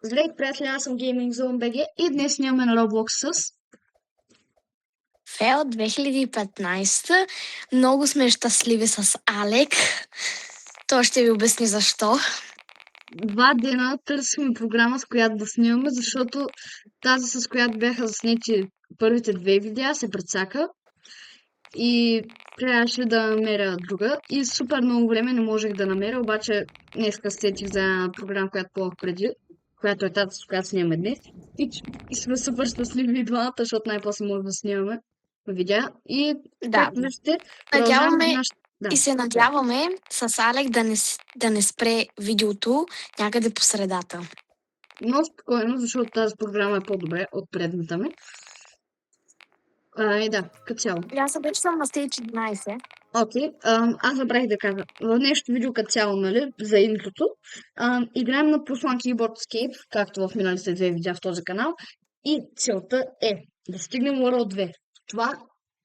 Здравейте, приятели, аз съм Gaming Zone BG и днес снимаме на Roblox с... Фейл 2015. Много сме щастливи с Алек. Той ще ви обясни защо. 2 дена търсихме програма, с която да снимаме, защото тази, с която бяха заснети първите 2 видеа, се прецака и трябваше да намеря друга. И супер много време не можех да намеря, обаче днеска сетих за една програма, която полах преди, която е тази, с която снимаме днес. И сме супер щастливи и двамата, защото най-после може да снимаме видеа. И Да. както виждате, продължаваме Надяваме нашата... Да. и се надяваме с Алек да не спре видеото някъде по средата. Но спокойно, защото тази програма е по-добре от предната ми. И да, като цяло. Аз вече съм на Stage 11. Окей, аз забравих да кажа. В днешното видео като цяло, нали, за интрото, играем на Plus One Keyboard Escape, както в миналите 2 видеа в този канал. И целта е да стигнем World 2. Това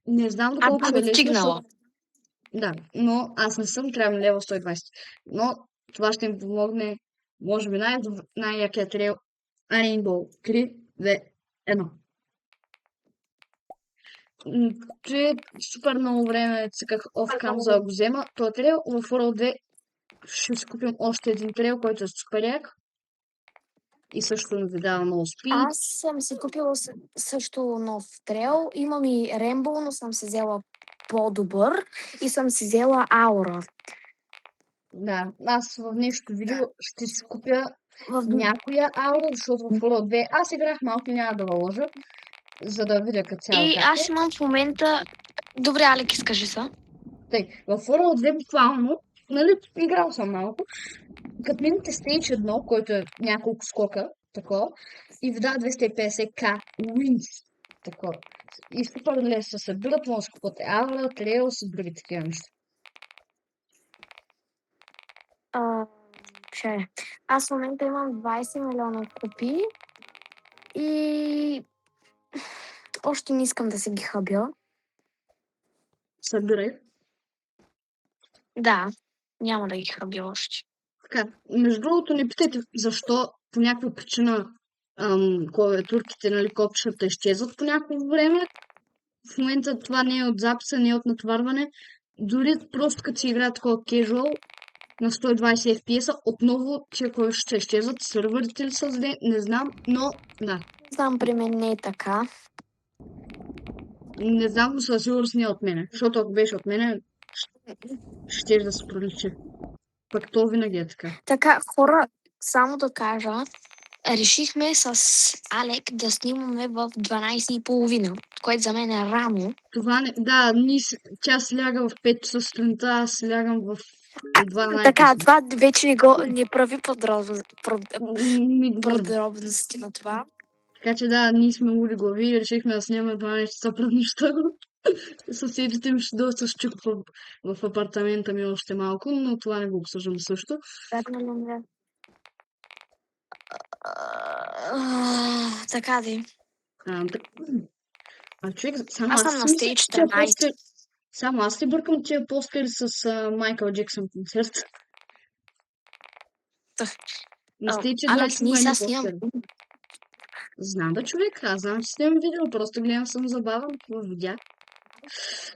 не знам доколко ще е лесно, стигнала. Да, но аз не съм, трябва лево 120. Но това ще ми помогне, може би най-якият трейл Rainbow 3, 2, 1. Че супер много време цъках off-cam за да го взема. Този трейл в World 2 ще си купим още един трейл, който е супер як. И също ми дава много спид. Аз съм си купила също нов трейл. Имам и Rainbow, но съм си взела по-добър и съм си взела Аура. Да, аз в днешното видео ще си купя някоя аура, защото в World 2 аз играх малко, няма да лъжа, за да видя като цяло И как аз имам в момента... Добре, Алек, изкажи се. Тъй, в World 2 буквално, нали, играл съм малко, като минете Stage 1, който е няколко скока, такова, и ви дава 250k wins, такова. И супер лесно се събират, може да си купате аура, трейлс и други такива неща. Аз в момента имам 20 милиона копии и още не искам да се ги хабя. Събирай. Да, няма да ги хабя още. Така, между другото, не питайте защо по някаква причина клавиатурките, нали, копчетата изчезват по някакво време. В момента това не е от записа, не е от натоварване. Дори просто като си игра такова casual на 120 FPS, отново тия клавиши ще изчезват. Сървърите ли са зле, не знам, но да. Знам, при мен не е така. Не знам, но със сигурност не е от мене. Защото ако беше от мене, ще да се проличи. Пък то винаги е така. Така, хора, само да кажа, решихме с Алек да снимаме в 12:30, което за мен е рано. Това не... Да, тя си ляга в 5 часа сутринта, аз лягам в 12. Така, това вече не прави Ми говори. подробности на това. Така че да, ние сме луди глави и решихме да снимаме 12 часа пред нощта. Съседите ми ще дойдат с чук в апартамента ми още малко, но това не го обсъждам също. Така де. Човек, само Аз аз съм на си мисля, Stage че тия 13. постери... Само аз ли бъркам тия постери с Майкъл Джексън концерт? На Stage 11 Алекс, ние има сега едни снимам. постери. Знам да, човек, аз знам, че снимам видео, просто гледам съм забавен в видеа.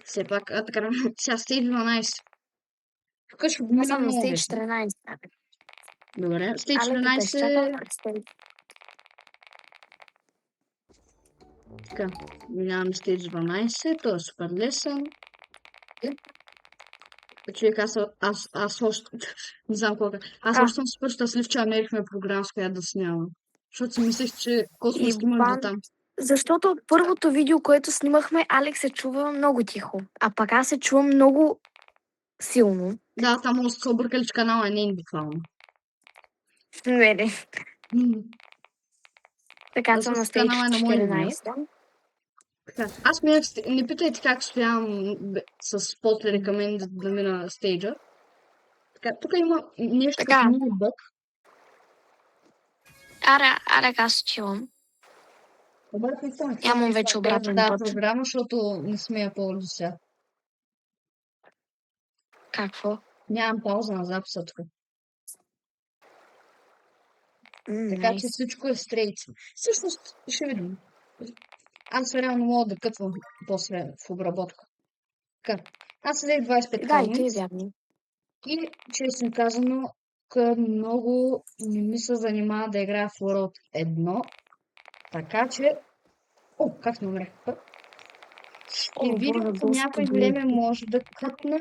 Все пак, така, сега Stage 12. Тук ще Аз помина съм на много Stage лесно. 13. Добре, Stage Алек, 14... Така, минаваме Stage 12, той е супер лесен. Човек, аз още... не знам колко. Аз още съм супер щастлив, че намерихме програма, с която да снимам. Защото си мислех, че космос има до там. Защото от първото видео, което снимахме, Алекс се чува много тихо, а пък аз се чувам много силно. Да, там може да се объркали, че канала е нейн буквално. Не. Така съм на Stage 14. Аз не питайте как стоявам с после към мен да мина стейджа. Така, тук има нещо като мини бък. Аре, аз чувам. Нямам вече обратен път. Програма, защото не сме я ползвали сега. Какво? Нямам пауза на записа тук. Така че Найс. всичко е стрейт. Всъщност, ще видим. Аз реално мога да кътвам после в обработка. Така. Аз взех 25 Да, и то е Helmets вярно. и честно казано, много не ми се занимава да играя в World 1. Така че... О, как не умрех? Ще О, видим, Боже, по някое господи. време може да кътне,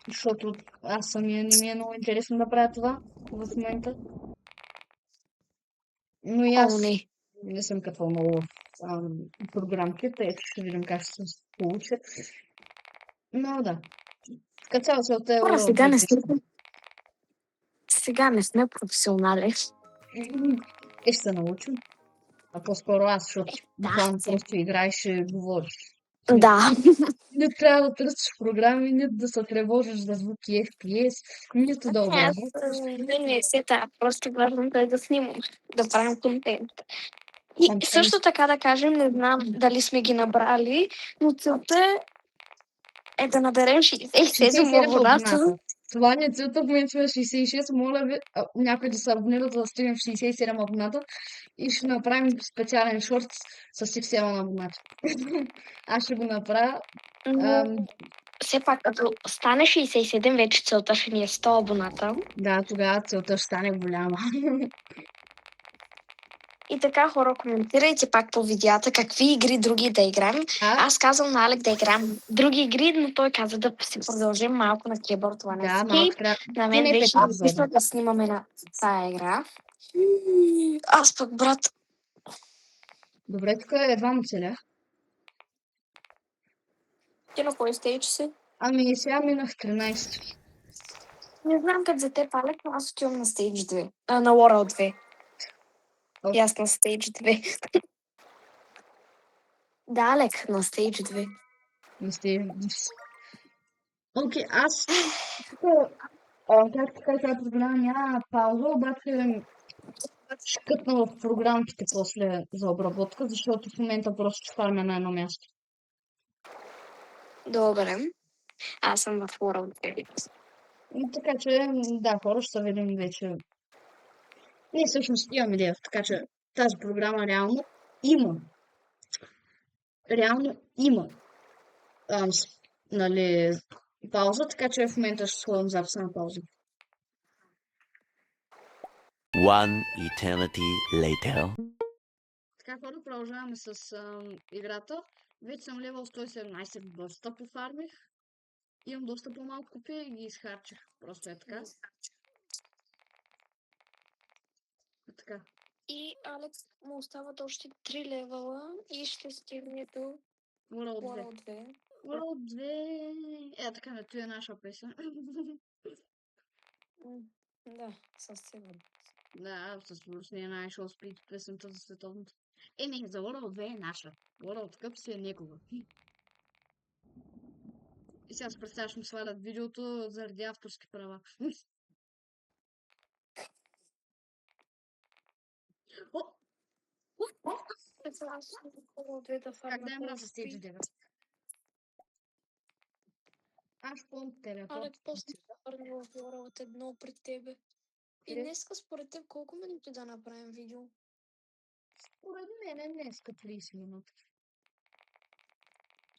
защото аз самия не ми е много интересно да правя това в момента. Но и О, аз не. не съм кътвал много в програмките, ето ще видим как ще се получат. Но да, като цяло целта е Хора, World 2 чисто. сега не сме професионален. Ще се научим. А по-скоро аз, защото Да, буквално просто играеш и говориш. Не, да. не трябва да търсиш програми, нито да се тревожиш за звуки FPS, нито да Аз обработваш. не се та, просто важното е да снимам, да правим контент. И Контент. също така да кажем, не знам дали сме ги набрали, но целта е да наберем 67 67 абоната. абоната. Това ни е целта, в момента сме 66. Моля ви, някой да се абонира, за да стигнем 67 абоната и ще направим специален шорт с всеки 7 абоната. Аз ще го направя. Но все пак, като стане 67, вече целта ще ни е 100 абоната. Да, тогава целта ще стане голяма. И така, хора, коментирайте пак по видеята какви игри други да играем. А, Аз казвам на Алек да играем други игри, но той каза да си продължим малко на Keyboard One да, малко Escape. трябва. На мен Поне 5 беше епизода. написано да снимаме на тая игра. Аз пък, брат, Добре, тук едва му целях. ти на кой стейдж си? Ами сега минах 13. Не знам как за теб, Алек, но аз отивам на стейдж 2. На World 2. О, И аз на стейдж 2. Да, Алек, на стейдж 2. не сте. Окей, аз тук, как така тази програма няма пауза, обаче ще кътна в програмките после за обработка, защото в момента просто ще фармя на едно място. Добре. Аз съм в World 2. И така че, да, хора, ще се видим вече. Не, всъщност имам идея, така че тази програма реално има нали, пауза, така че в момента ще сложим записа на пауза. One eternity later. Така, хора, продължаваме с играта. Вече съм левел 117, доста пофармих. Имам доста по-малко копия и ги изхарчих. Просто е така. Така. И Алекс му остават още 3 левела и ще стигне до World 2. World 2. World 2. Е, така, ето е наша песен. Да, със сигурност. Да, със сигурност не е нашъл спит песента за световното. Е, не, за World 2 е наша. World Cup си е негова. И сега се представяш ми свалят видеото заради авторски права. О! Аз ще World 2 да Как фарма да им по мразя Stage спид. 9? Аз помня телепорт. Алекс, после фарма в World 1 пред тебе. И Къде? днеска според теб колко минути да направим видео? Според мен е днеска 30 минути.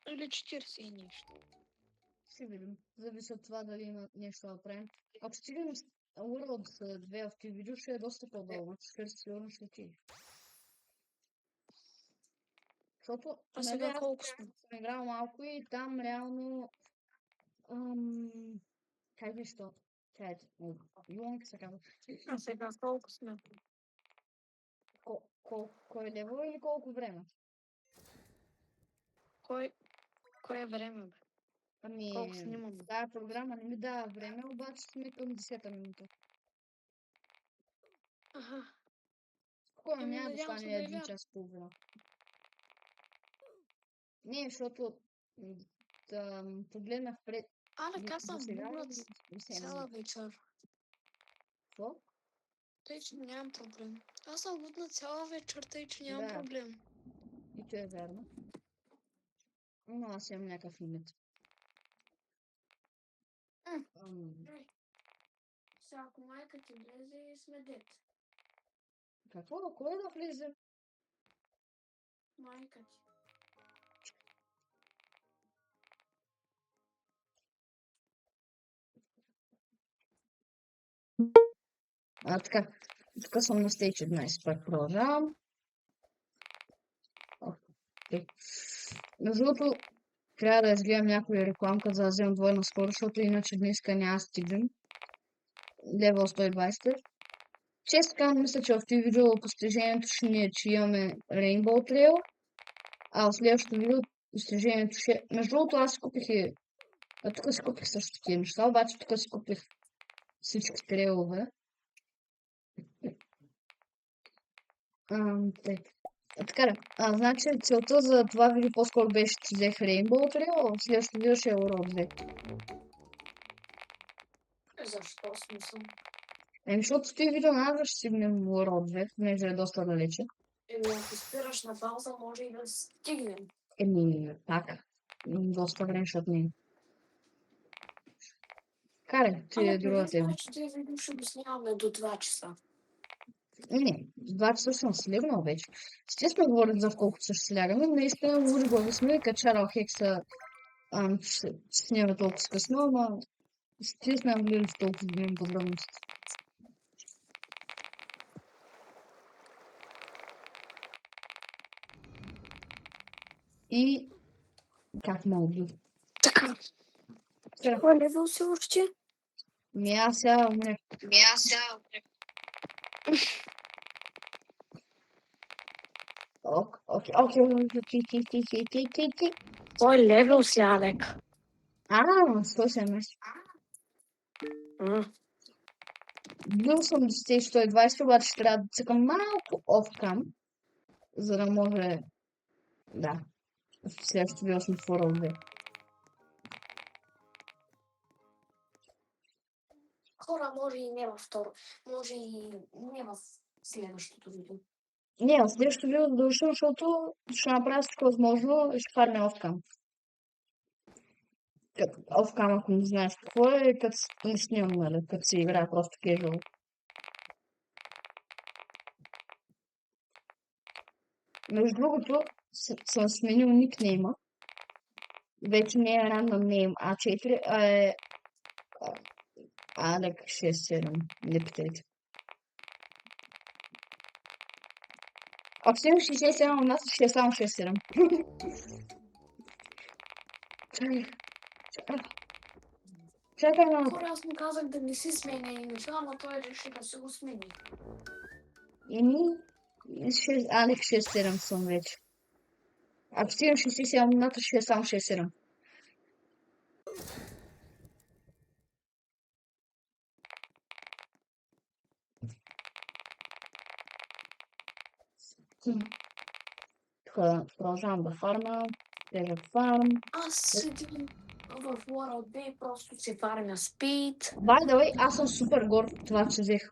Или 40 и нещо. Ще видим. Зависи от това дали има нещо да правим. Ако стигнем с World 2 в тези видео, ще е доста по-дълго. Сигурно ще отиде. Защото, А нали, сега аз колко сме? съм играл малко и там реално... как беше то? Тя е... Юанг се казва. А сега колко сме? Кой лево или колко време? Кое е време, бе? Ами, Колко снимаме? тази програма не ми дава време, обаче сме към 10-та минута. Аха. Спокойно, Еми, няма да надявам се стане да е един вярно. час и половина. Не, защото да погледнах пред Алек, аз до съм сега будна и се цяла вечер. Какво? Тъй, че нямам проблем. Аз съм будна цяла вечер, тъй, че нямам Да, проблем. и то е вярно. Но аз имам някакъв лимит. Сега, ако майка ти влезе, сме дет. Какво? Кой да влезе? Майка ти. Така. Тук съм на Stage 11. Пак продължавам. Окей. Между другото, трябва да изгледам някоя рекламка, за да вземем двойна скорост, защото иначе днеска няма да стигнем. Левел 120. Често казвам, мисля, че в тези видео постижението ще ни е, че имаме Rainbow Trail, а в следващото видео постижението ще... Между другото, аз си купих и... тук си купих също такива неща, обаче тук си купих всички трейлове. Така да. Значи целта за това видео по-скоро беше, че взех Rainbow Trail, а в следващото видео ще е World 2. Защо смисъл? Защото в тези видео няма да ще стигнем World 2, понеже е доста далече. Ако спираш на пауза, може и да стигнем. Пак. Доста време ще отнеме. Карай, ти е друга тема. Знаеш, че тези видео ще го снимаме до 2 часа. Не, в 2 часа съм си легнал вече. Естествено говорим за в колко часа ще си лягаме. Наистина, луж глави сме и качарал Хекса ще снимаме толкова късно, ама естествено влизам в толкова големи подробности. И как ме убил? Така. Кой левел си още? Аз сега умрях. Окей. Кой левел си, Алек? 117. Бил съм до Stage 120, обаче ще трябва да цъкам малко off-cam, за да може... Да. В следващото видео сме в World 2. Хора, може и не във второ. Може и не в следващото видео. Не, в следващото видео да дължим, защото ще направя всичко възможно и ще фарня off-cam. Off-cam, ако не знаеш какво е, като не снимам, нали, като си играя просто casual. Между другото, съм сменил никнейма. Вече не е random name A4, а е Алек 67. Не питайте. Ако си имаш 67, у нас ще е само 67. Чакай малко. Хора, аз му казах да не си сменя името, ама той реши да се го смени. Алек 67 съм вече. Ако си имаш 67, у нас ще е само 67. Тук продължавам да фарма. Тежък фарм. Аз седим в World 2 и просто си фармя спид. By the way, аз съм супер горд от това, че взех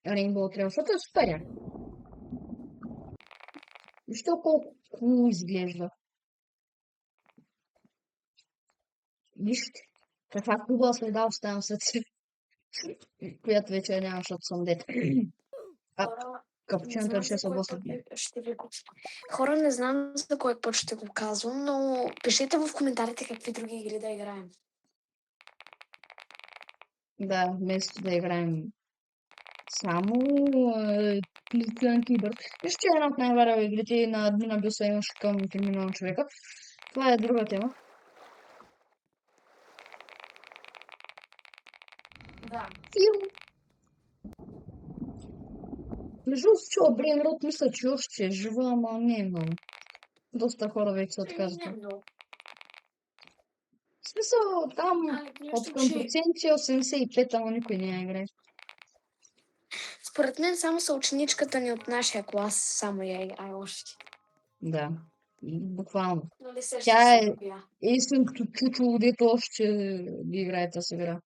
Rainbow Trail, защото е супер як. Вижте колко cool изглежда. Вижте каква хубава следа оставям след себе, която вече няма, защото съм дете. Хора, Капучиното реши да се облъсна. Хора, не знам за кой път ще го казвам, но пишете в коментарите какви други игри да играем. Да, вместо да играем само Плитън Кибър. Вижте, една от най-варява игрите на админа Бюса имаше към 3 милиона човека. Това е друга тема. Да. Между другото, Брейн Рот мисля, че още е жива, ама не е много. Доста хора вече се отказват. Не много. В смисъл, там от към че проценти 85, ама никой не я играе. според мен само съученичката ни от нашия клас само я играе още. Да, буквално. Нали се Тя е София? истинското чучело, дето още ги играе тази игра.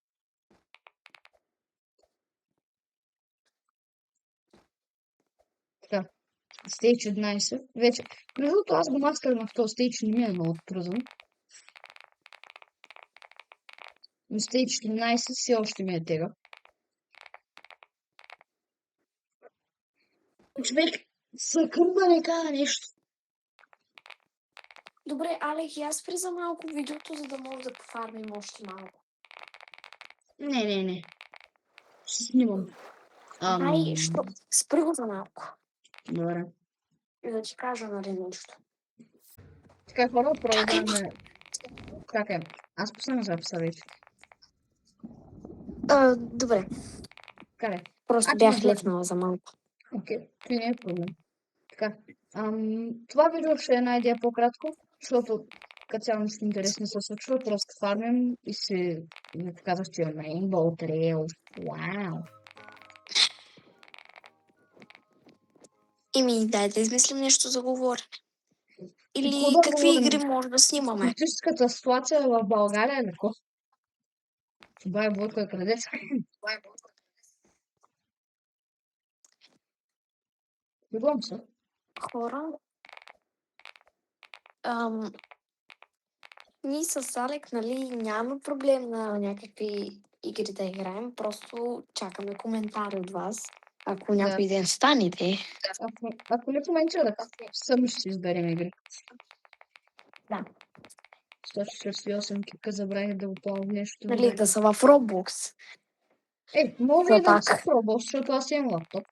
Така, Stage 11. Вече, между другото, аз го маскарнах в този Stage, не ми е много труден. Но Stage 14 все още ми е тега. Човек, съкъм да не кажа нещо. Добре, Алек, и аз спри за малко видеото, за да може да пофармим още малко. Не. Ще снимам. Дай, спри го за малко. Добре. И да ти кажа, нали, нещо. Така, хора, продължаваме. Чакай, аз пусна записа вече. Добре, Каре. просто бях лепнала за малко. Окей, това не е проблем. Така, това видео ще е една идея по-кратко, защото като цяло нищо интересно се случва, просто фармим и си показваш, че е Rainbow Trail. Вау! Дай да измислим нещо за говорене. Или Какво да какви говорим? игри може да снимаме. Политическата ситуация в България е леко. Това е Бойко е крадец. Любом се. Хора, ние с Алек, нали, няма проблем на някакви игри да играем, просто чакаме коментари от вас. Ако някой ден станете. Ако не коментират, сами ще си изберем игри. Да. 148 кика забравих да го пълна нещо. Нали, да са в Roblox. Може За и да не пак. се пробвал, защото аз имам лаптоп.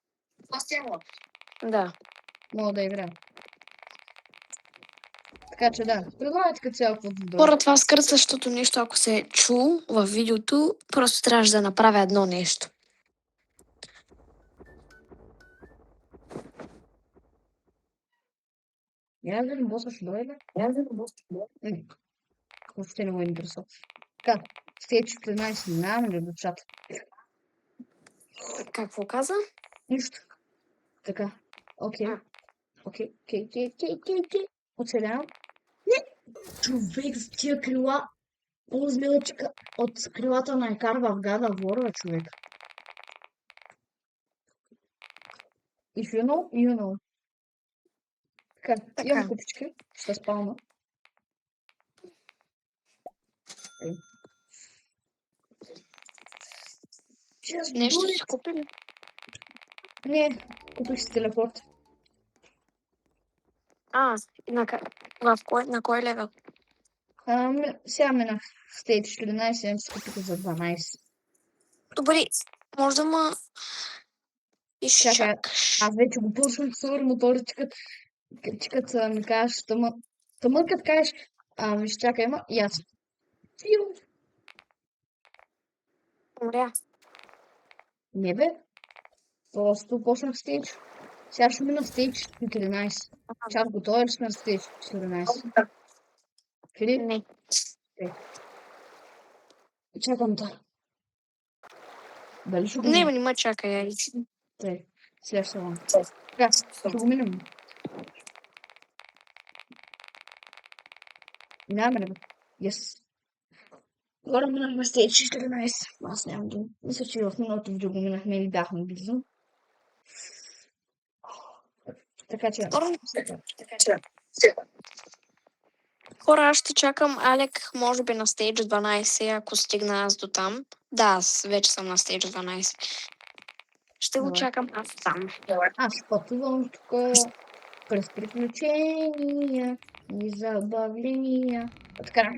Да. Мога да играя. Така че да, предлагайте като цяло какво да Хора, това скърцащото нещо, ако се е чул в видеото, просто трябваше да направя едно нещо. Я да не боса ще дойде? Въобще не го интересува. Така, Stage 14 минаваме ли до чата? Какво каза? Нищо. Така, окей. Оцелявам. Не! Човек с тия крила. По-змилъчка от крилата на Екар в Гада Ворва, човек. If you know, you know. Така, имам купички. Ще спална. Нещо си купили? Не, купих си телепорт. На кой левел? Сега минах в Stage 14, имам си купих за 12. Добре, може да ма изчакаш. Аз вече го почвам да сувам мотори, чекат ми кажеш, тъмън като кажеш, виж, чакай, и аз. Умря. Не бе, просто почнах стейдж. Сега ще мина стейдж 14. Чак готови ли сме на стейдж 14? Фили? Не. Чакам та. Дали ще го Не ма чакай. Сега ще вам. Така, ще го минем. Минаваме ли бе? Yes. Горе минахме стейдж 14. Аз нямам дума. Мисля, че в миналото видео го минахме или бяхме близо. Така че... Хора, аз ще чакам Алек, може би на стейдж 12, ако стигна аз до там. Да, аз вече съм на стейдж 12. Ще го чакам аз там. Аз пътувам тук през приключения и забавления. Така.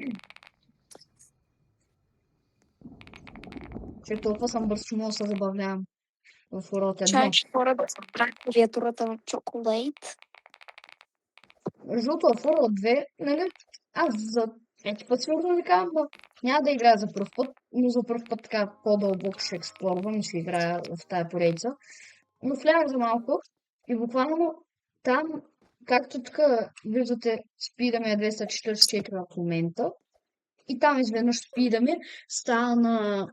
Че толкова съм бърз, че мога да се забавлявам в World 1. Чай, че хора да събрах клавиатурата на чоколейт. Жълто в World 2, нали? Аз за трети път сигурно ви казвам, но няма да играя за пръв път, но за пръв път така по-дълбоко ще експлорвам и ще играя в тая поредица. Но влязах за малко и буквално там, както тук виждате, спидаме 244 в момента. И там изведнъж спидаме, става на...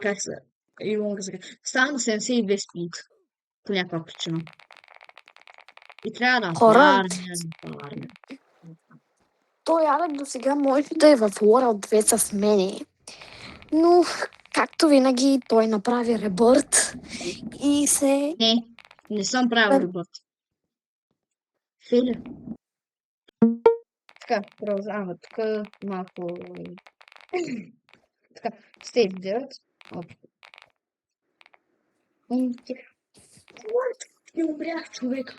Как се... Става на 72 спид. По някаква причина. И трябва да фармя. Той Алек до сега може да е в World 2 с мене, но както винаги той направи ребърт и се... Не съм правил ребърт. Филя. Така, продължаваме. Тук малко... Така, стейдж 9. Не умрях, човек.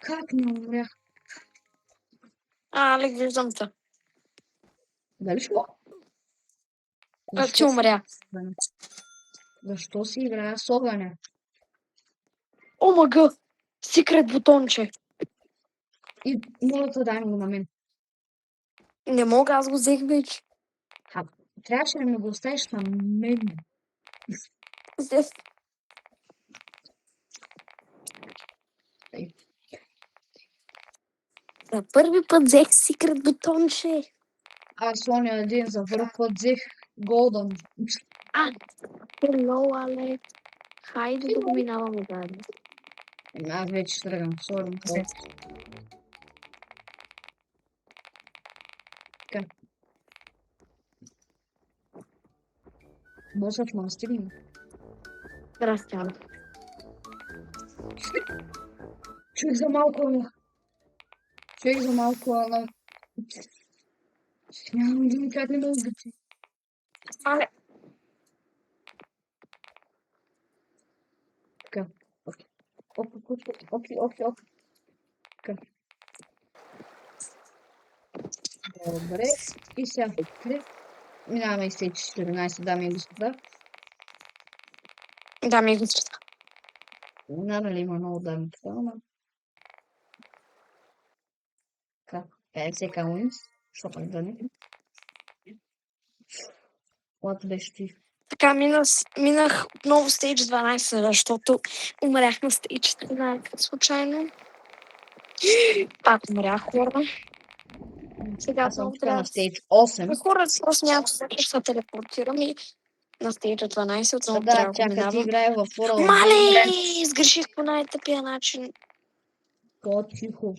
Как не умрях? Алек, виждам те. Дали ще? Ти умря. Защо си играя с огъня? Омага! Секрет бутонче. И моля да дай го на мен. Не мога, аз го взех вече. Трябваше да ми го оставиш на мен. Взех. За първи път взех секрет бутонче. Аз оня ден за първ път взех Голдън. Hello, Алек. Хайде да го минаваме заедно. Аз вече ще тръгвам. Сорим. Така. Босът ме настигна. Здрасти, Алек. Човек за малко. Нямам думи как не ме убити. Алек. Така. Окей. Така. Добре. И сега. Минаваме и след 14, дами и господа. Дами и господа. Надали има много дами това, ама... Така. FCK Wins. Що пък да не? Когато беше ти. Така, минах отново стейдж 12, защото умрях на стейдж 13 случайно. Пак умрях, хора. Сега Аз съм отново тук на трябва стейдж 8. Хора, просто някакво се ще телепортирам и на стейджа 12 отново Да, трябва да го чака ти минавам. играе в World of Мале! Сгреших по най-тъпия начин. По-тихо.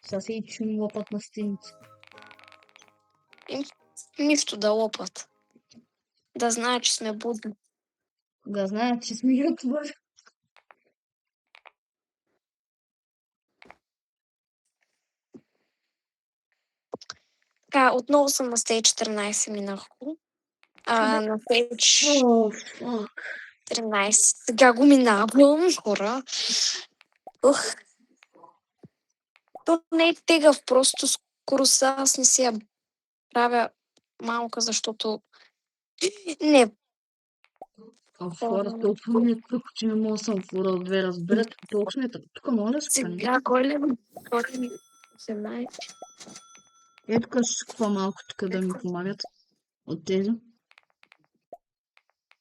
Сега се и чум лопат на стените. Нищо да лопат. Да знае, че сме будни. Да знаят, че сме ютубър. Така, отново съм на стейдж 14 минах го. На стейдж О, фак. 13. Сега го минавам, хора. Ух. То не е тегав, просто скоростта аз не си я правя малка, защото не. Хората толкова ми е тъпо, че не мога да съм в World 2, разберат. Толкова ми е тъпо. Тук мога да се пани. Сега, кой ли? 18. Е, тук ще си купа малко, тук да ми помагат. От тези.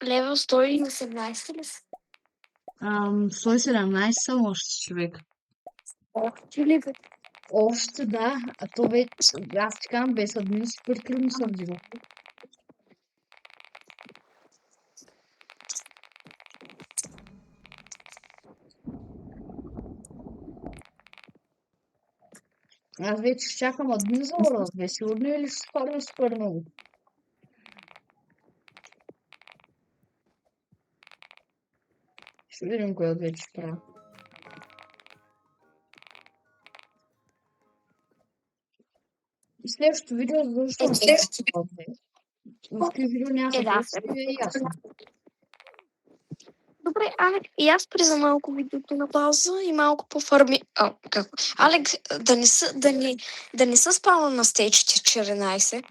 Левел 118 ли са? 117 са още, човек. Ох, ти ли бе? Още да, а то вече, аз ти казвам, без админ супер трудно съм взимал. Аз вече ще чакам админ за World 2, сигурно или ще спадам супер много. Ще видим кое от вече правя. И следващото видео задължително да е World 2. В тези видео няма да Да, се е ясно. Добре, Алек, и аз при за малко видеото на пауза и малко по-фарми... Какво? Алек, да не са спала на стейдж 14.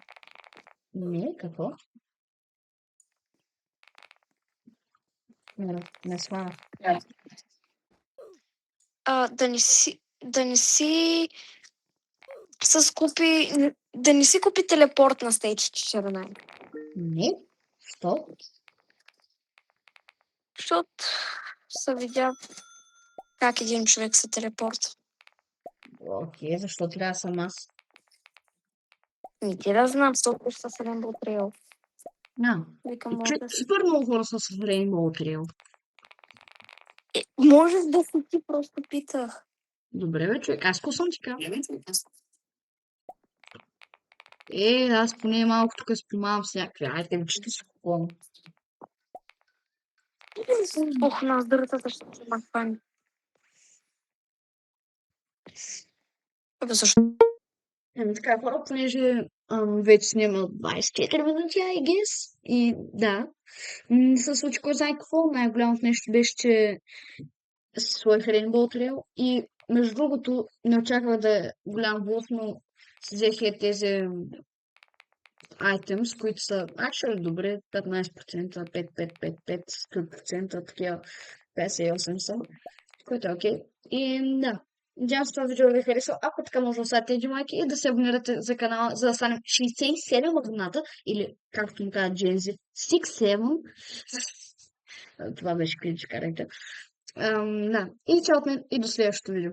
Не, какво? Не свана. Да не си да не си купи телепорт на стейдж 14. Не? Що? Защото се видя как един човек се телепорт. Окей, защо трябва да съм аз? Не ти да знам, защото ще се Rainbow Trail. Викам, Супер много хора са с Rainbow Trail. Може да си ти, просто питах. Добре, бе, човек, аз какво съм ти казал? Аз поне малко тук спомавам с някакви айтеми, че си купувам. Ох, на здравата ще се махвам. Защо? Така, хора, понеже вече снима 24 минути, I guess. И да, не се случи кой знае какво. Най-голямото нещо беше, че сложих Rainbow Trail и между другото не очаквах да е голям блуф, но си взех тези items, които са actually добри, 15%, 5, 3%, такива 58 са, което е окей. И да, надявам се това видео да ви хареса. Ако така може да оставите тези майки и да се абонирате за канала, за да станем 67 абоната, или както му казват Gen Z, 67. Това беше кринч, карайте. Да, и чао от мен и до следващото видео.